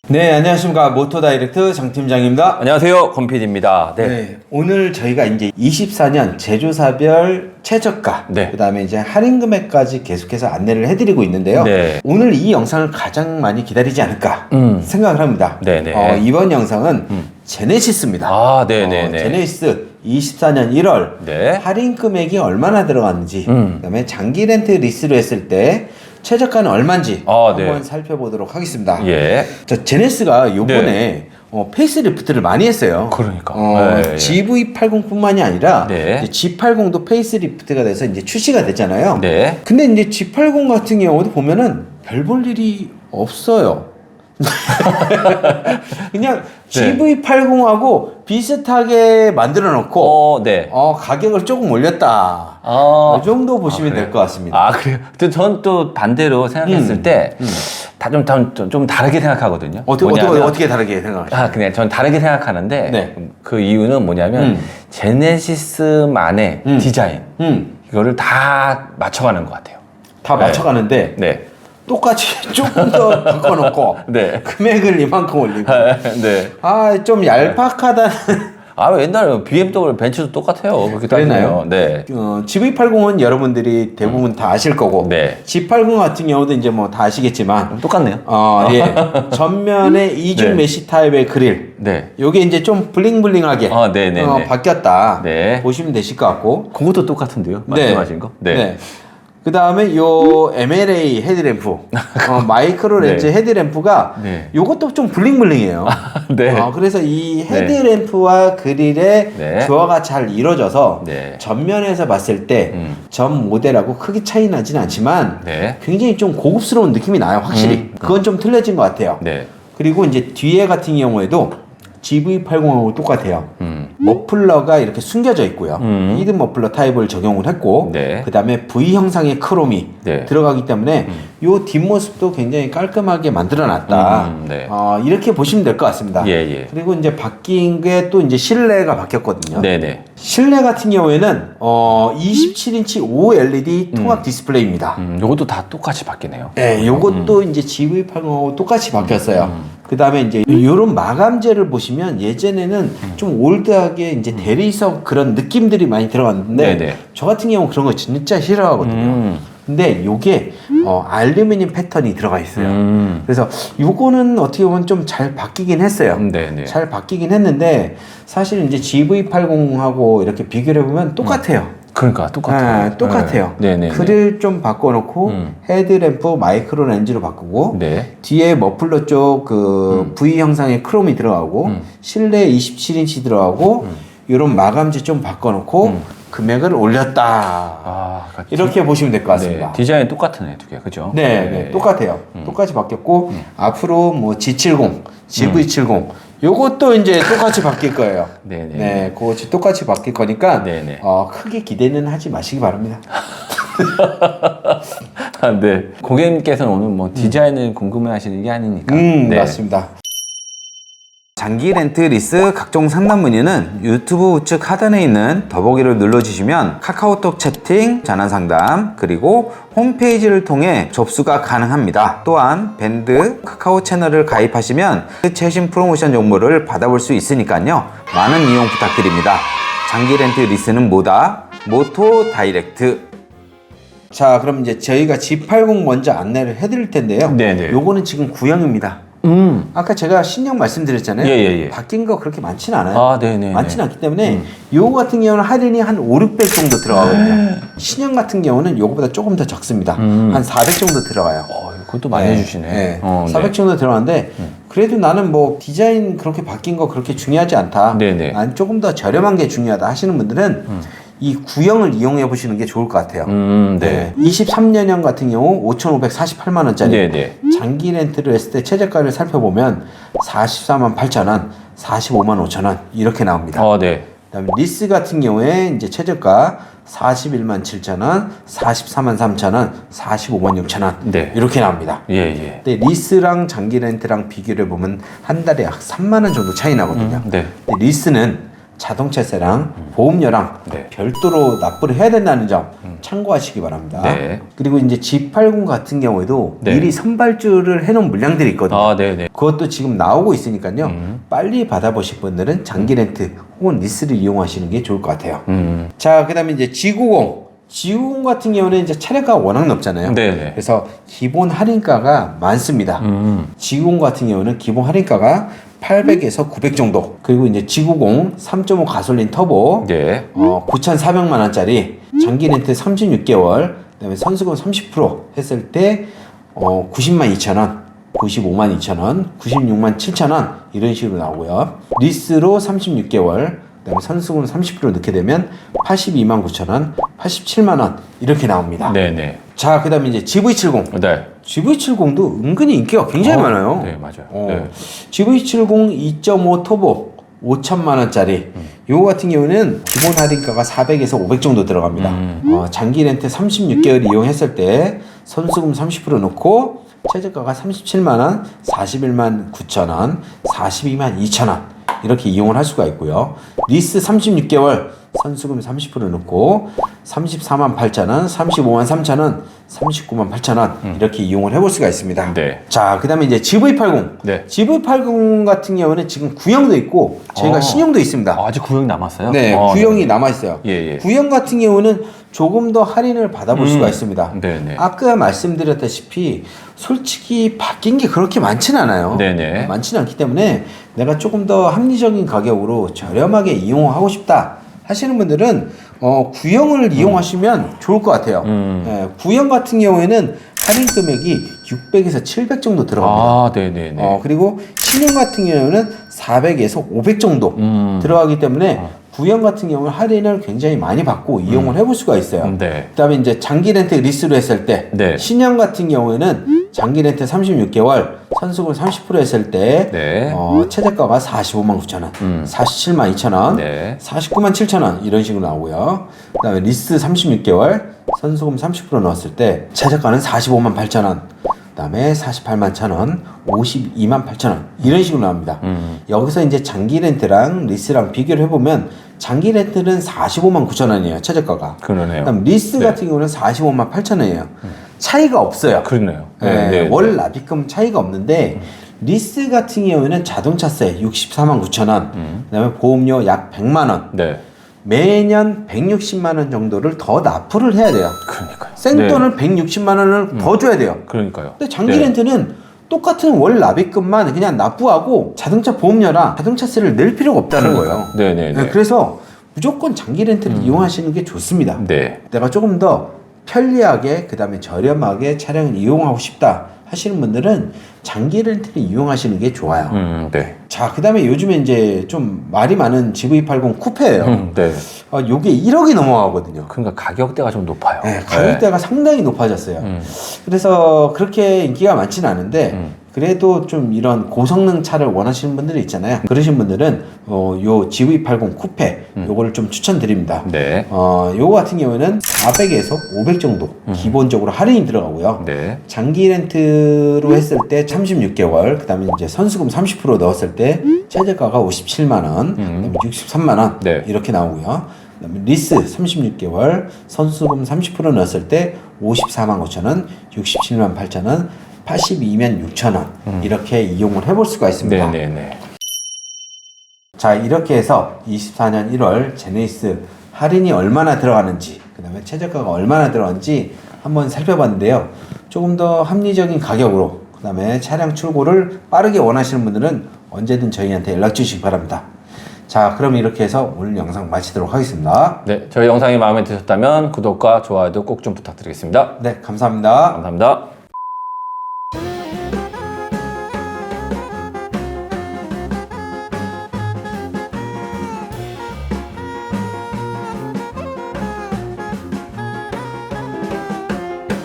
네, 안녕하십니까. 모토다이렉트 장 팀장입니다. 안녕하세요, 권PD입니다. 네. 오늘 저희가 이제 24년 제조사별 최저가, 네. 그 다음에 이제 할인 금액까지 계속해서 안내를 해드리고 있는데요. 네. 오늘 이 영상을 가장 많이 기다리지 않을까 생각을 합니다. 네네. 이번 영상은 제네시스입니다. 아, 네네네. 제네시스 24년 1월 네. 할인 금액이 얼마나 들어갔는지, 그 다음에 장기 렌트 리스로 했을 때 최저가는 얼마인지 한번 네. 살펴보도록 하겠습니다. 예. 자, 제네시스가 요번에 네. 페이스리프트를 많이 했어요. 그러니까. 네. GV80뿐만이 아니라 네. 이제 G80도 페이스리프트가 돼서 이제 출시가 됐잖아요. 네. 근데 이제 G80 같은 경우도 보면은 별 볼 일이 없어요. 그냥 GV80하고 비슷하게 만들어 놓고 네. 가격을 조금 올렸다. 이 정도 보시면 될 것 같습니다. 아, 그래요? 전 또 반대로 생각했을 때, 좀 다르게 생각하거든요. 어떻게 다르게 생각하시나요? 그냥 전 다르게 생각하는데, 네. 그 이유는 뭐냐면, 제네시스만의 디자인, 이거를 다 맞춰가는 것 같아요. 다 맞춰가는데, 네. 똑같이 조금 더 바꿔놓고 네. 금액을 이만큼 올리고 네. 좀 얄팍하다는 옛날에 BMW 벤츠도 똑같아요. 그렇게 그랬나요? 따지면. 네. GV80은 여러분들이 대부분 다 아실 거고 네. G80 같은 경우도 이제 뭐 다 아시겠지만 똑같네요. 예. 전면에 이중 네. 메시 타입의 그릴 네. 요게 이제 좀 블링블링하게 네네네. 바뀌었다 네. 보시면 되실 것 같고 그것도 똑같은데요? 말씀하신 거? 네. 그 다음에 요 MLA 헤드램프, 마이크로 렌즈 네. 헤드램프가 네. 요것도 좀 블링블링해요. 네. 그래서 이 헤드램프와 그릴의 네. 조화가 잘 이루어져서 네. 전면에서 봤을 때 전 모델하고 크게 차이 나진 않지만 네. 굉장히 좀 고급스러운 느낌이 나요, 확실히. 그건 좀 틀려진 것 같아요. 네. 그리고 이제 뒤에 같은 경우에도 GV80하고 똑같아요. 머플러가 이렇게 숨겨져 있고요. 히든 머플러 타입을 적용을 했고, 네. 그 다음에 V 형상의 크롬이 네. 들어가기 때문에 요 뒷모습도 굉장히 깔끔하게 만들어놨다. 네. 이렇게 보시면 될 것 같습니다. 예. 그리고 이제 바뀐 게 또 이제 실내가 바뀌었거든요. 네네. 실내 같은 경우에는 27인치 OLED 통합 디스플레이입니다. 요것도 다 똑같이 바뀌네요. 네, 요것도 이제 GV80하고 똑같이 바뀌었어요. 그 다음에 이제 요런 마감재를 보시면 예전에는 좀 올드하게 이제 대리석 그런 느낌들이 많이 들어갔는데 네네. 저 같은 경우 그런 거 진짜 싫어하거든요. 근데 요게 알루미늄 패턴이 들어가 있어요. 그래서 요거는 어떻게 보면 좀 잘 바뀌긴 했어요. 네네. 잘 바뀌긴 했는데 사실 이제 GV80하고 이렇게 비교를 해보면 똑같아요. 그러니까 똑같아요. 똑같아요. 네네. 그릴 좀 바꿔놓고 헤드램프 마이크로 렌즈로 바꾸고 네. 뒤에 머플러 쪽 그 V 형상의 크롬이 들어가고 실내 27인치 들어가고 이런 마감재 좀 바꿔놓고 금액을 올렸다. 이렇게 보시면 될 것 같습니다. 네. 디자인 똑같네, 두 개. 그죠? 네, 똑같아요. 똑같이 바뀌었고 앞으로 뭐 G70, GV70 요것도 이제 똑같이 바뀔 거예요. 네네. 네, 그것이 똑같이 바뀔 거니까 네네. 크게 기대는 하지 마시기 바랍니다. 네. 고객님께서는 오늘 뭐 디자인을 궁금해 하시는 게 아니니까. 네. 맞습니다. 장기 렌트 리스 각종 상담 문의는 유튜브 우측 하단에 있는 더보기를 눌러주시면 카카오톡 채팅, 전화 상담, 그리고 홈페이지를 통해 접수가 가능합니다. 또한 밴드 카카오 채널을 가입하시면 최신 프로모션 정보를 받아볼 수 있으니까요. 많은 이용 부탁드립니다. 장기 렌트 리스는 뭐다? 모토 다이렉트. 자, 그럼 이제 저희가 G80 먼저 안내를 해드릴 텐데요. 네네. 요거는 지금 구형입니다. 아까 제가 신형 말씀드렸잖아요. 예. 바뀐 거 그렇게 많지는 않아요. 네네. 많지는 않기 때문에 요거 같은 경우는 할인이 한 5, 600 정도 들어가거든요. 신형 같은 경우는 요거보다 조금 더 적습니다. 한 400 정도 들어가요. 그것도 많이 해주시네. 네. 네. 400 정도 들어가는데 그래도 나는 뭐 디자인 그렇게 바뀐 거 그렇게 중요하지 않다. 네네. 난 조금 더 저렴한 게 중요하다 하시는 분들은 이 구형을 이용해 보시는 게 좋을 것 같아요. 네. 23년형 같은 경우 5,548만 원짜리 네네. 장기 렌트를 했을 때 최저가를 살펴보면 44만 8천 원, 45만 5천 원 이렇게 나옵니다. 네. 그다음에 리스 같은 경우에 이제 최저가 41만 7천 원, 44만 3천 원, 45만 6천 원 네. 이렇게 나옵니다. 예. 근데 리스랑 장기 렌트랑 비교를 보면 한 달에 약 3만 원 정도 차이 나거든요. 네. 근데 리스는 자동차세랑 보험료랑 네. 별도로 납부를 해야 된다는 점 참고하시기 바랍니다. 네. 그리고 이제 G80 같은 경우에도 네. 미리 선발주를 해놓은 물량들이 있거든요. 아, 네네. 그것도 지금 나오고 있으니까요. 빨리 받아보실 분들은 장기 렌트 혹은 리스를 이용하시는 게 좋을 것 같아요. 자, 그 다음에 이제 G90. G90 같은 경우는 이제 차량가가 워낙 높잖아요. 네네. 그래서 기본 할인가가 많습니다. G90 같은 경우는 기본 할인가가 800에서 900 정도. 그리고 이제 G90 3.5 가솔린 터보. 네. 9,400만 원짜리 장기 렌트 36개월. 그다음에 선수금 30% 했을 때 90만 2천 원, 95만 2천 원, 96만 7천 원 이런 식으로 나오고요. 리스로 36개월. 그다음에 선수금 30% 넣게 되면 82만 9천 원, 87만 원 이렇게 나옵니다. 네네. 자, 그다음에 이제 GV70. 네. GV70도 은근히 인기가 굉장히 많아요. 네, 맞아요. 네. GV70 2.5 터보 5천만 원짜리. 요거 같은 경우는 기본 할인가가 400에서 500 정도 들어갑니다. 장기 렌트 36개월 이용했을 때 선수금 30% 넣고 최저가가 37만 원, 41만 9천 원, 42만 2천 원 이렇게 이용을 할 수가 있고요. 리스 36개월 선수금 30% 넣고 34만 8천 원, 35만 3천 원, 39만 8천 원 이렇게 이용을 해볼 수가 있습니다. 네. 자, 그 다음에 이제 GV80. 네. GV80 같은 경우는 지금 구형도 있고 저희가 신형도 있습니다. 아직 구형이 남았어요? 네, 구형이 남아있어요. 예, 예. 구형 같은 경우는 조금 더 할인을 받아볼 수가 있습니다. 네네. 아까 말씀드렸다시피 솔직히 바뀐 게 그렇게 많진 않아요. 네네. 많지는 않기 때문에 내가 조금 더 합리적인 가격으로 저렴하게 이용하고 싶다 하시는 분들은 구형을 이용하시면 좋을 것 같아요. 예, 구형 같은 경우에는 할인 금액이 600에서 700 정도 들어갑니다. 아, 네네네. 그리고 신형 같은 경우는 400에서 500 정도 들어가기 때문에 구형 같은 경우는 할인을 굉장히 많이 받고 이용을 해볼 수가 있어요. 네. 그다음에 이제 장기 렌트 리스로 했을 때 네. 신형 같은 경우에는 장기 렌트 36개월 선수금 30% 했을 때 네. 최저가가 45만 9천 원, 47만 2천 원, 네. 49만 7천 원 이런 식으로 나오고요. 그다음에 리스 36개월 선수금 30% 넣었을 때 최저가는 45만 8천 원. 그다음에 48만 1천 원, 52만 8천 원 이런 식으로 나옵니다. 여기서 이제 장기 렌트랑 리스랑 비교를 해보면 장기 렌트는 45만 9천 원이에요 최저가가. 그러네요. 그다음 리스 같은 경우는 45만 8천 원이에요. 차이가 없어요. 그러네요. 네, 네. 월 납입금 차이가 없는데 리스 같은 경우에는 자동차세 64만 9천 원, 그다음에 보험료 약 100만 원. 네. 매년 160만 원 정도를 더 납부를 해야 돼요. 그러니까요. 생돈을 160만 원을 더 줘야 돼요. 그러니까요. 근데 장기 렌트는 똑같은 월 납입금만 그냥 납부하고 자동차 보험료랑 자동차세를 낼 필요가 없다는 거예요. 네네네. 네, 그래서 무조건 장기 렌트를 이용하시는 게 좋습니다. 네. 내가 조금 더 편리하게 그다음에 저렴하게 차량을 이용하고 싶다 하시는 분들은 장기 렌트를 이용하시는 게 좋아요. 네. 자, 그다음에 요즘에 이제 좀 말이 많은 GV80 쿠페예요. 네. 요게 1억이 넘어가거든요. 그러니까 가격대가 좀 높아요. 네, 가격대가 상당히 높아졌어요. 그래서 그렇게 인기가 많지는 않은데 그래도 좀 이런 고성능 차를 원하시는 분들이 있잖아요. 그러신 분들은 요 GV80 쿠페 요거를 좀 추천드립니다. 네. 요거 같은 경우에는 400에서 500 정도 기본적으로 할인이 들어가고요. 네. 장기 렌트로 했을 때 36개월, 그다음에 이제 선수금 30% 넣었을 때 최저가가 57만 원, 그다음에 63만 원 네. 이렇게 나오고요. 그다음에 리스 36개월, 선수금 30% 넣었을 때 54만 9천 원, 67만 8천 원, 82만 6천 원 이렇게 이용을 해볼 수가 있습니다. 네네네. 자, 이렇게 해서 24년 1월 제네시스 할인이 얼마나 들어가는지, 그 다음에 최저가가 얼마나 들어가는지 한번 살펴봤는데요. 조금 더 합리적인 가격으로, 그 다음에 차량 출고를 빠르게 원하시는 분들은 언제든 저희한테 연락 주시기 바랍니다. 자, 그럼 이렇게 해서 오늘 영상 마치도록 하겠습니다. 네. 저희 영상이 마음에 드셨다면 구독과 좋아요도 꼭 좀 부탁드리겠습니다. 네, 감사합니다. 감사합니다.